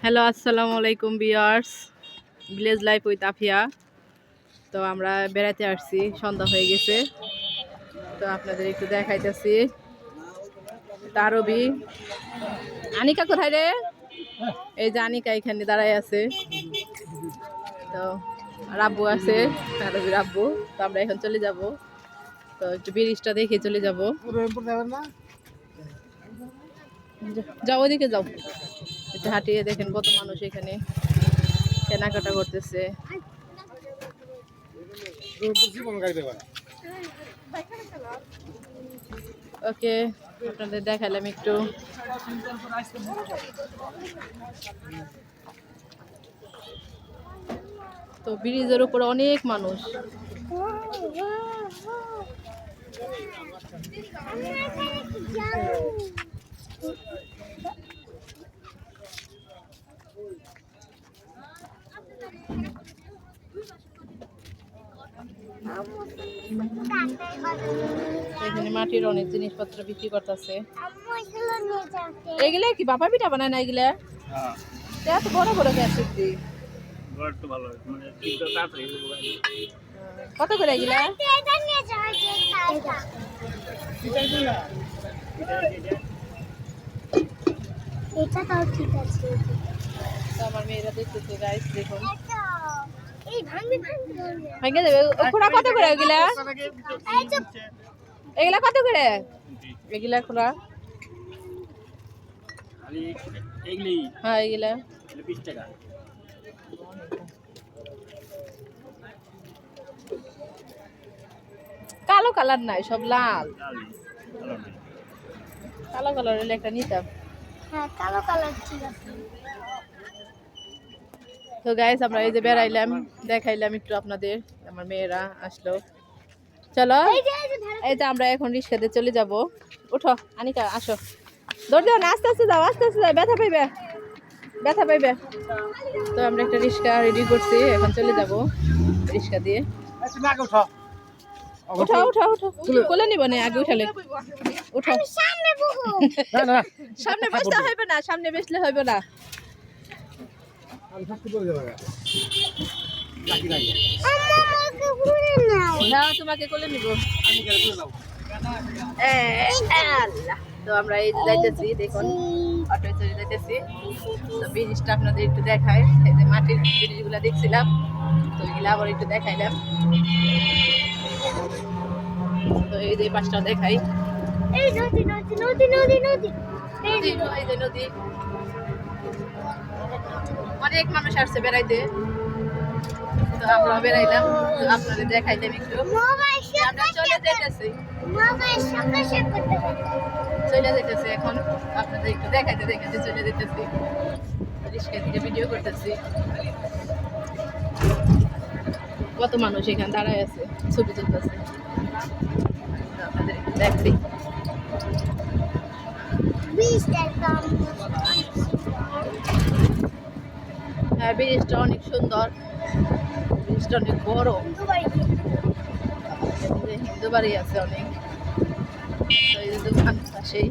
Hello আসসালামু আলাইকুম viewers, village life with Afia. তো আমরা বেড়াতে আসছি, সন্ধ্যা হয়ে গেছে। তো আপনাদের একটু দেখাইতেছি। তারবি আনিকা কোথায় রে? এই যে আনিকা এখানে দাঁড়ায় আছে। তো রাব্বু আছে, তারবির রাব্বু। তো আমরা এখন চলে যাব। তো একটু ব্রিজটা দেখে চলে যাব। যাও ওইদিকে যাও, একটু হাঁটিয়ে দেখেন কত মানুষ এখানে কেনাকাটা করতেছে। ওকে, আপনাদের দেখালাম একটু। তো ব্রিজের উপরে অনেক মানুষ। এখানে মাটির অনেক জিনিসপত্র বিক্রি করতেছে। এগুলা কি বাবা পিঠা বানায় না? এগুলা এত বড় বড় গ্যাস কত করে এগুলা? আমার মেয়েরা দেখতেছে, গাইস দেখুন। ভেঙে যাবে। খোড়া কত করে এগুলা? এগুলা কত করে? এগুলা খোড়া? হ্যাঁ এগুলা 20 টাকা। কালো কালার নাই, সব লাল। কালো কালার হলে একটা নিতাম। হ্যাঁ কালো কালার ঠিক আছে। তো গাইস আমরা এই যে বেড়াইলাম, দেখাইলাম একটু আপনাদের। আমার মেয়েরা আসলো। চলো এই যে আমরা এখন রিক্সাতে চলে যাব। উঠো আনিকা, আসো। দৌড় দাও না, আস্তে আস্তে যাও, আস্তে আস্তে যাও, ব্যথা পাইবে, ব্যথা পাইবে। তো আমরা একটা রিক্সা রেডি করছি, এখন চলে যাব রিক্সা দিয়ে। উঠো উঠো উঠো, কোলে নিব না, আগে উঠালে। উঠো, সামনে বসতে হইবে না, সামনে বসলে হইবে না। না তোমাকে কোলে নিব। তো আমরা এই যে যাইতেছি, দেখুন অটোয় চলে যাইতেছি। তো ব্রিজটা আপনাদের একটু দেখায়। এই যে মাটির ব্রিজগুলো দেখছিলাম, তো এগুলো আবার একটু দেখাইলাম। তো এই যে পাশটা দেখাই। এই নদী নদী নদী নদী নদী এই যে নদী। অনেক মানুষ আসছে বেড়াইতে, তো আমরা বেড়াইলাম, আপনাদের দেখাইলাম একটু। আমরা চলে যেতেছি, চলে যেতেছি এখন। আপনাদের একটু দেখাইতে দেখাইতে চলে যেতেছি, রিক্সা থেকে ভিডিও করতেছি। কত মানুষ এখানে দাঁড়ায় আছে, ছবি তুলতেছে। আপনাদের একটু দেখছি। হ্যাঁ ব্রিজটা অনেক সুন্দর, ব্রিজটা অনেক বড়। হিন্দু বাড়ি আছে অনেক, দোকান পাশেই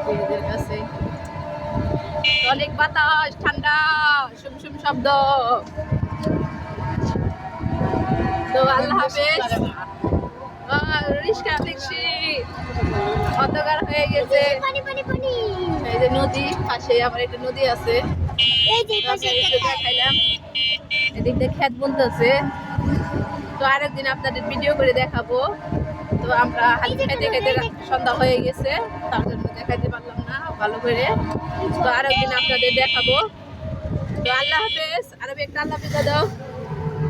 ব্রিজের কাছে। অনেক বাতাস, ঠান্ডা, শুমশুম শব্দ। তো আল্লাহ হাফেজ। রিক্সা দেখছি অন্ধকার হয়ে গেছে। এই যে নদী, পাশে আমার একটা নদী আছে, দেখাইলাম। এদিক দিয়ে খেত বুনতেছে। তো আরেকদিন আপনাদের ভিডিও করে দেখাবো। তো আমরা হাতে খাইতে খাইতে সন্ধ্যা হয়ে গেছে, তার জন্য দেখাইতে পারলাম না ভালো করে। তো আরেকদিন আপনাদের দেখাবো। তো আল্লাহ হাফেজ। আরবি একটা আল্লাহ হাফেজ দাও।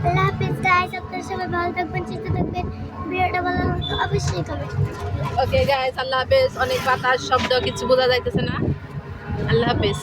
আল্লাহ হাফেজ গাইস, আপনারা সবাই ভালো থাকবেন, সুস্থ থাকবেন। ভিডিওটা ভালো লাগলে অবশ্যই কমেন্ট করবেন। ওকে গাইস, আল্লাহ হাফেজ। অনেক বাতাস, শব্দ, কিছু বোঝা যাইতেছে না। আল্লাহ হাফেজ।